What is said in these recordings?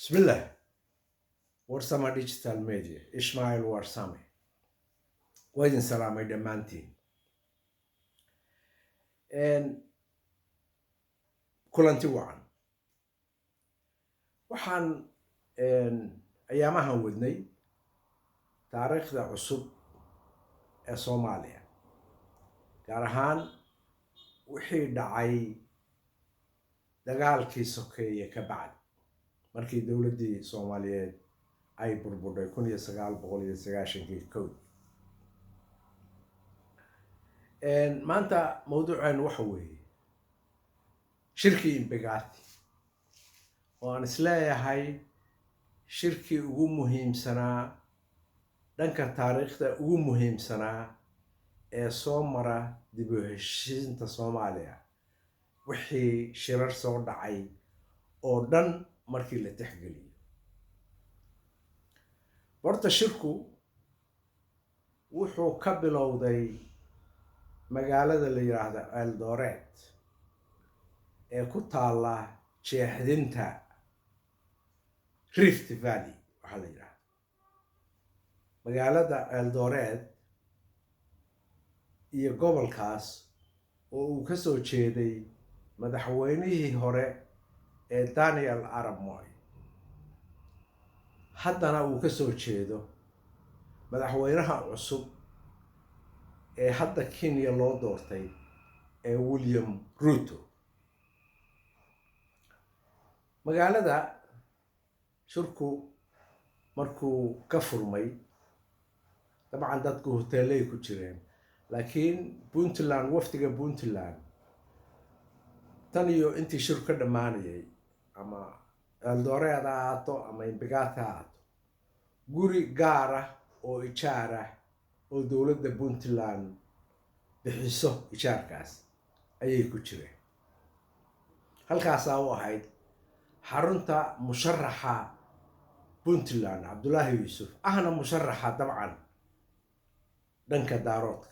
Bismillah. Warsama Digital Media. Ismail Warsame. Waa idin salaamay dhammaantiin. Kulanti wacan. Waxaan ayaamahan wadnay taariikhda cusub ee Soomaaliya. Gaar ahaan wixii dhacay dagaalkii sokeeye ka bacdi markii dowladdii Soomaaliyeed ay burbudhay 1991. Maanta mawduuceen waxa weeye shirkii Imbagaati oo aan isleeyahay shirkii ugu muhiimsanaa dhanka taariikhda ugu muhiimsanaa ee soo mara dib u heshiisiinta Soomaaliya wixii shirar soo dhacay oo dhan markii la tixgeliyo. Horta shirku wuxuu ka bilowday magaalada la yiraahdo Eldoret ee ku taala jeexdinta Rift Valley waxaa la yiraahdaa. Magaalada Eldoret iyo gobolkaas oo uu ka soo jeeday madaxweynihii hore ee Daniel Arap Moi, haddana uu ka soo jeedo madaxweynaha cusub ee hadda Kenya loo doortay ee William Ruto. Magaalada shirku markuu ka furmay dabcan dadku hoteelay ku jireen, laakiin Puntland, wafdiga Puntland tan iyo intii shir ka dhammaanayay ama Eldoret ha ahaato ama Imbagaati ha ahaato, guri gaar ah oo ijaar ah oo dowladda Puntland bixiso ijaarkaas ayay ku jireen. Halkaasaa u ahayd xarunta musharaxa Puntland Cabdullaahi Yuusuf, ahna musharaxa dabcan dhanka daaroodka.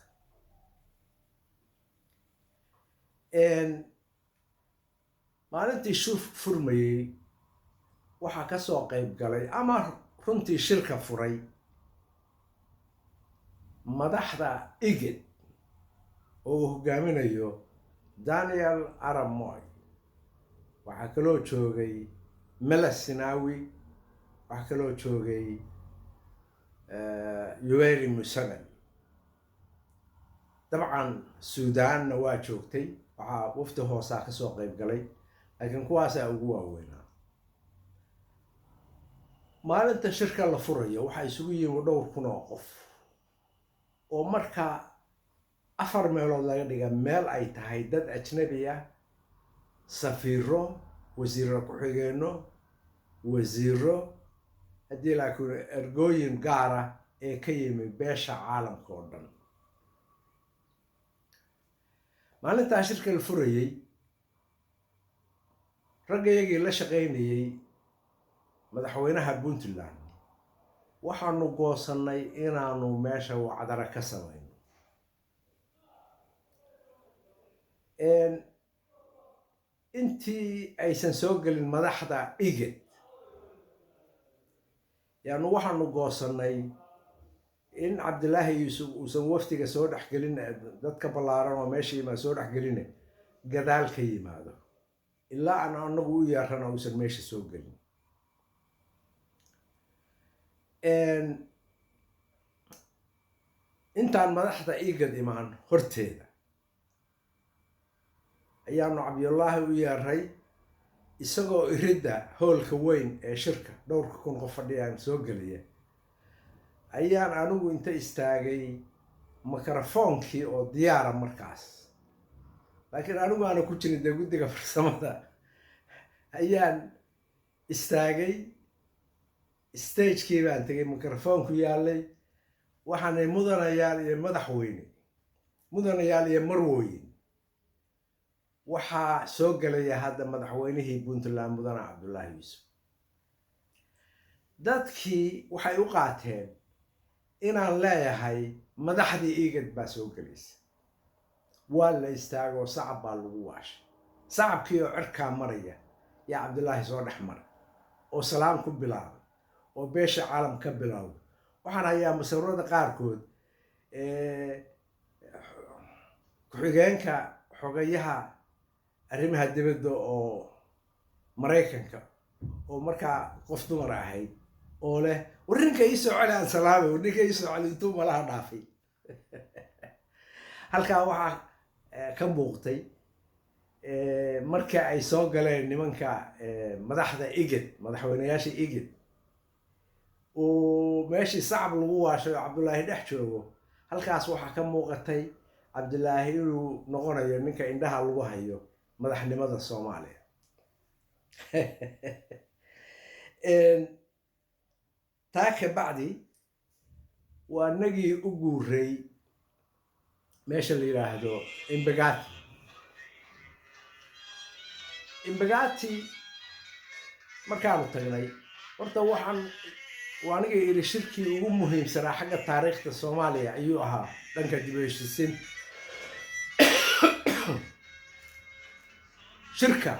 Maalintii shir furmayey waxaa ka soo qayb galay ama runtii shirka furay madaxda IGAD oo uu hogaaminayo Daniel Arap Moi. Waxaa kaloo joogay Meles Zenawi, waxaa kaloo joogay Yoweri Museveni. dabcan Suudaanna waa joogtay, waxaa wafdi hoosaa ka soo qayb galay, laakiin kuwaasaa ugu waaweynaa. Maalinta shirka la furayo waxaa isugu yimi dhowr kun oo qof oo markaa 4 meelood laga dhiga meel ay tahay dad ajnabi ah, safiiro, wasiiro ku-xigeenno, wasiiro, haddii laakiin ergooyin gaara ee ka yimi beesha caalamka oo dhan. maalintaa shirka la furayey raggayagii la shaqaynayey madaxweynaha Puntland waxaanu goosannay inaanu meesha wacdara ka samayno. intii aysan soo gelin madaxda IGAD yaanu waxaanu goosannay in Cabdullaahi Yuusuf uusan wafdiga soo dhexgelin, dadka ballaaran oo meesha yimaado soo dhexgeline gadaal ka yimaado ilaa aan anagu u yeerana uusan meesha soo gelin. intaan madaxda IGAD imaan horteeda ayaanu Cabdullaahi u yeeray, isagoo iridda hoolka weyn ee shirka dhowrka kun qof fadhiyaan soo geliya ayaan anigu inta istaagay mikrofoonkii oo diyaara markaas, laakiin anigu aana ku jirin dee guddiga farsamada, ayaan istaagay, stagekii baan tegay, mikrofoonku yaallay, waxaanay mudanayaal iyo madaxweyne, mudanayaal iyo marwooyin, waxaa soo gelaya hadda madaxweynihii Puntland mudane Cabdullaahi Yuusuf. dadkii waxay u qaateen inaan leeyahay madaxdii IGAD baa soo gelaysa. waa la istaagoo sacab baa lagu waashay, sacabkii oo cirkaa maraya yaa Cabdullaahi soo dhex maray. oo salaam ku bilaabay oo beesha caalam ka bilowday. waxaan hayaa musawirada qaarkood ku-xigeenka xogayaha arrimaha dibadda oo maraykanka oo markaa qof dumar ahayd oo leh war ninka ii soo celi aan salaamay, war ninka ii soo celi intuu malaha dhaafay. halkaa waxaa ka muuqtay marka ay soo galeen nimanka madaxda igid, madaxweynayaasha igid, oo meeshii sacab lagu waashay oo cabdullaahi dhex joogo, halkaas waxaa ka muuqatay cabdullaahi inuu noqonayo ninka indhaha lagu hayo madaxnimada Soomaaliya. taa ka bacdi waa nagii u guuray meesha la yiraahdo Embagati. Embagati markaanu tagnay, horta waa aniga iri shirkii ugu muhiimsanaa xagga taariikhda Soomaaliya ayuu ahaa, dhanka dib u heshiisiin. shirka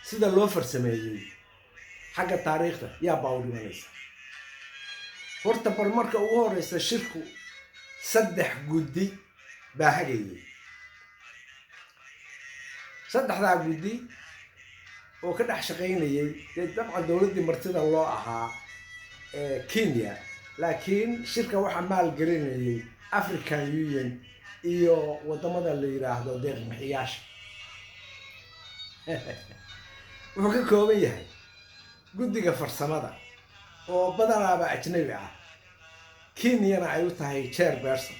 sida loo farsameeyey xagga taariikhda yaa baa u dhimanaysa. horta bal marka ugu horeysa shirku 3 guddi baa hagayay. 3daa guddi oo ka dhex shaqaynayay dabcan dowladdii martida loo ahaa Kenya, laakiin shirka waxaa maalgelinayay African Union iyo wadamada la yiraahdo deeq-bixiyaasha. wuxuu ka kooban yahay guddiga farsamada oo badanaaba ajnabi ah, Kenyana ay u tahay chairperson.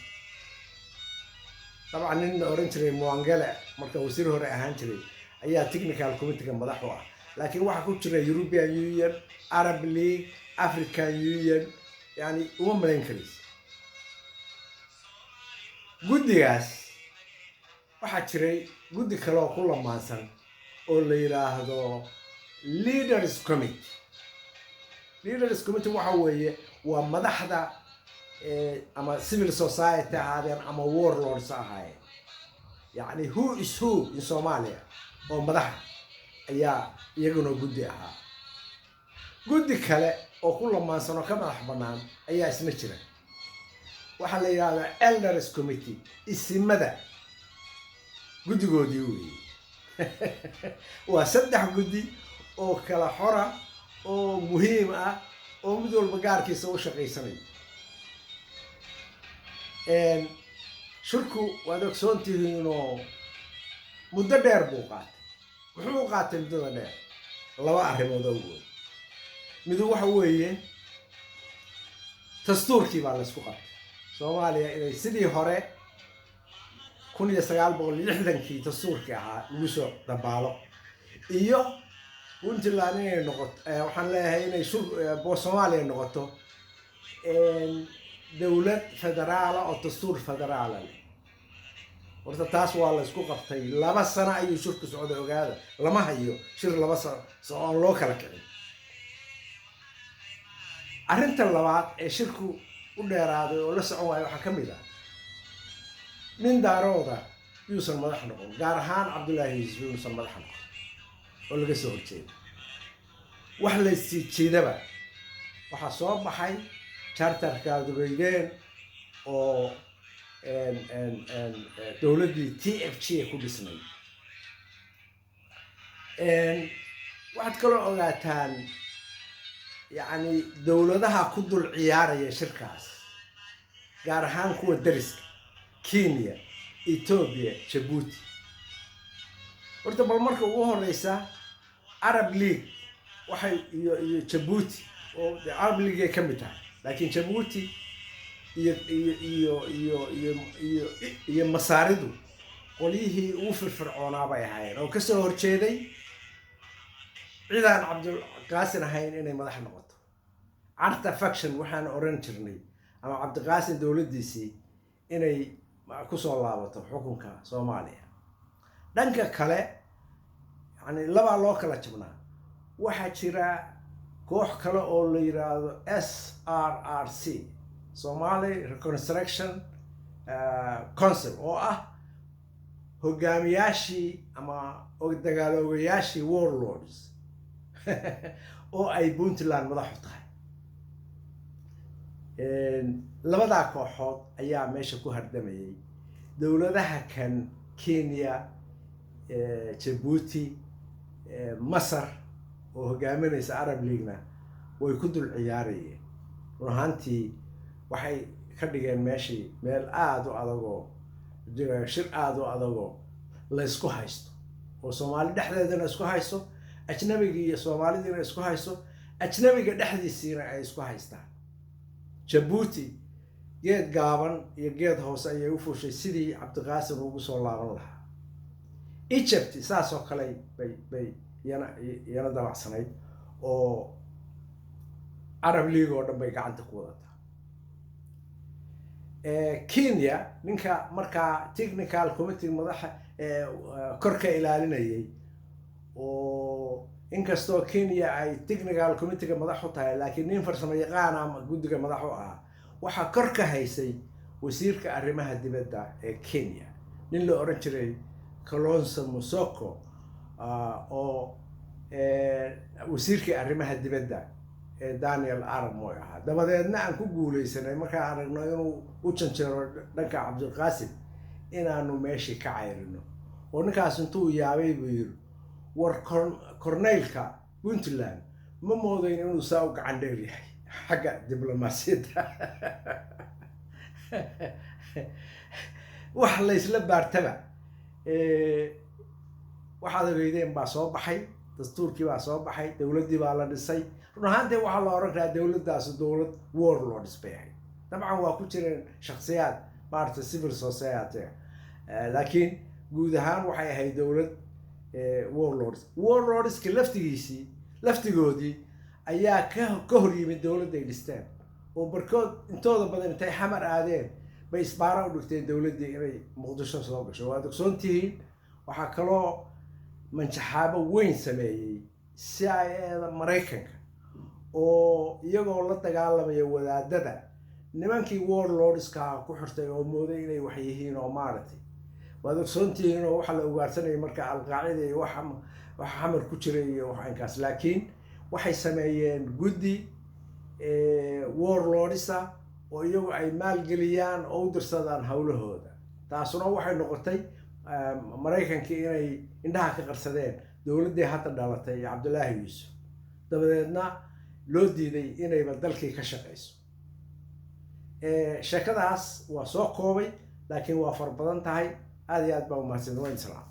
dabcan nin oran jiray Mwangele marka wasiir hore ahaan jiray ayaa technical committee madax u ah, laakiin waxaa ku jira European Union, Arab League, African Union, yani uma malayn karaysa. guddigaas waxaa jiray guddi kale oo ku lamaansan oo la yiraahdo Leaders Committee. Leaders Committee waxa weeye waa madaxda ama civil society ahaadeen ama warlords ahaayeen, yani who is who in Somalia oo madaxa ayaa iyaguna guddi ahaa. guddi kale oo ku lamaansan oo ka madax bannaan ayaa isna jira, waxaa la yiraahdaa Elders Committee, isimada guddigoodii weeye. waa 3 guddi oo kala xora oo muhiim ah oo mid walba gaarkiisa u shaqaysanayo. shirku waad ogsoontihiin inuu muddo dheer buu qaatay. wuxuu qaatay muddada dheer 2 arrimood awgood. mid waxa weeye dastuurkii baa la isku qabtay Soomaaliya inay sidii hore 1960kii dastuurkii ahaa lagu soo dabaalo, iyo Puntland inay noqoto waxaan leeyahay inay Soomaaliya noqoto dowlad federaal oo dastuur federaal leh. horta taas waa la isku qabtay 2 sano ayuu shirku socday. ogaada lama hayo shir 2 sano oo loo kala kicin. arrinta labaad ee shirku u dheeraaday oo la socon waayo waxaa ka mid ah nin daarooda yuusan madax noqon, gaar ahaan Cabdullaahi Yuusuf yuusan madax noqon oo laga soo horjeeda. wax la sii jeedaba waxaa soo baxay charterka Dubeydeen oo dowladdii TFG ku dhisnay. waxaad kaloo ogaataan yani dowladaha ku dul ciyaaraya shirkaas, gaar ahaan kuwa dariska Kenya, Ethiopia, Djibouti. horta bal marka ugu horeysa Arab League waxay iyo Djibouti oo Arab League ay ka mid tahay, laakiin Djibouti iyo masaaridu qolyihii ugu firfircoonaa bay ahaayeen oo kasoo horjeeday cidaan Cabdiqaasin ahayn inay madax noqoto. Carta faction waxaan oran jirnay ama Cabdiqaasin dowladdiisii inay ku soo laabato xukunka Soomaaliya. dhanka kale yani 2 loo kala jabnaa. waxaa jira koox kale oo la yiraahdo SRRC, Somali Reconstruction Council, oo ah hogaamiyaashii ama dagaaloogayaashii warlords oo ay puntland madaxu tahay. labadaa kooxood ayaa meesha ku hardamayay. dowladaha kan Kenya, Djibouti, Masar oo hogaaminaysa Arab League-na way ku dul ciyaarayeen. run ahaantii waxay ka dhigeen meeshii meel aada u adagoo shir aada u adagoo la isku haysto, oo Soomaali dhexdeedana isku haysto, ajnabiga iyo Soomaalidiina isku haysto, ajnabiga dhexdiisiina ay isku haystaan. Djibouti geed gaaban iyo geed hoose ayay u fuushay sidii Cabdiqaasim ugu soo laaban lahaa. Egypt saas oo kale bay yana dabacsanayd, oo Arab League oo dhan bay gacanta ku wadataa. Kenya ninka markaa technical committee madaxa korka ilaalinayay, oo inkastoo Kenya ay technical committee-ga madax u tahay, laakiin nin farsamo yaqaan ama guddiga madax u ah waxaa kor ka haysay wasiirka arrimaha dibadda ee Kenya, nin la oran jiray Kalonzo Musyoka, oo wasiirkii arrimaha dibadda ee Daniel Arap Moi ahaa. dabadeedna aan ku guuleysanay markaan aragno inuu u janjeero dhanka Cabdiqaasim inaanu meeshii ka cayrino, oo ninkaas intuu yaabay buu yiri, war korneylka Puntland ma moodayn inuu saa u gacan dheer yahay xagga diblomaasiyadda. wax la isla baartaba waxaad ogeydeen baa soo baxay, dastuurkii baa soo baxay, dowladdii baa la dhisay. run ahaantii waxaa la oran karaa dowladdaasi dowlad warlords bay ahayd. dabcan waa ku jireen shakhsiyaad maaragtay civil society, laakiin guud ahaan waxay ahayd dowlad warlordska laftigoodii ayaa ka hor yimid dowladda ay dhisteen, oo barkood intooda badan intay xamar aadeen bay isbaara u dhigteen dowladdii inay muqdisho soo gasho. waad ogsoontihiin waxaa kaloo manjaxaabo weyn sameeyey CIA-da Maraykanka, oo iyagoo la dagaalamaya wadaadada nimankii warlordska ku xirtay oo mooday inay wax yihiin, oo maaragtay waad ogsoontihiin oo waxa la ugaarsanayay marka alqaacida iyo waxa xamar ku jiray iyo waxaankaas. laakiin waxay sameeyeen guddi warlordsa oo iyagu ay maalgeliyaan oo u dirsadaan howlahooda. taasuna waxay noqotay Maraykankii inay indhaha ka qarsadeen dowladdii hadda dhalatay Cabdullaahi Yuusuf, dabadeedna loo diiday inayba dalkii ka shaqayso. sheekadaas waa soo koobay, laakiin waa far badan tahay. aad iyo aad baa umahadsan. wayn salaam.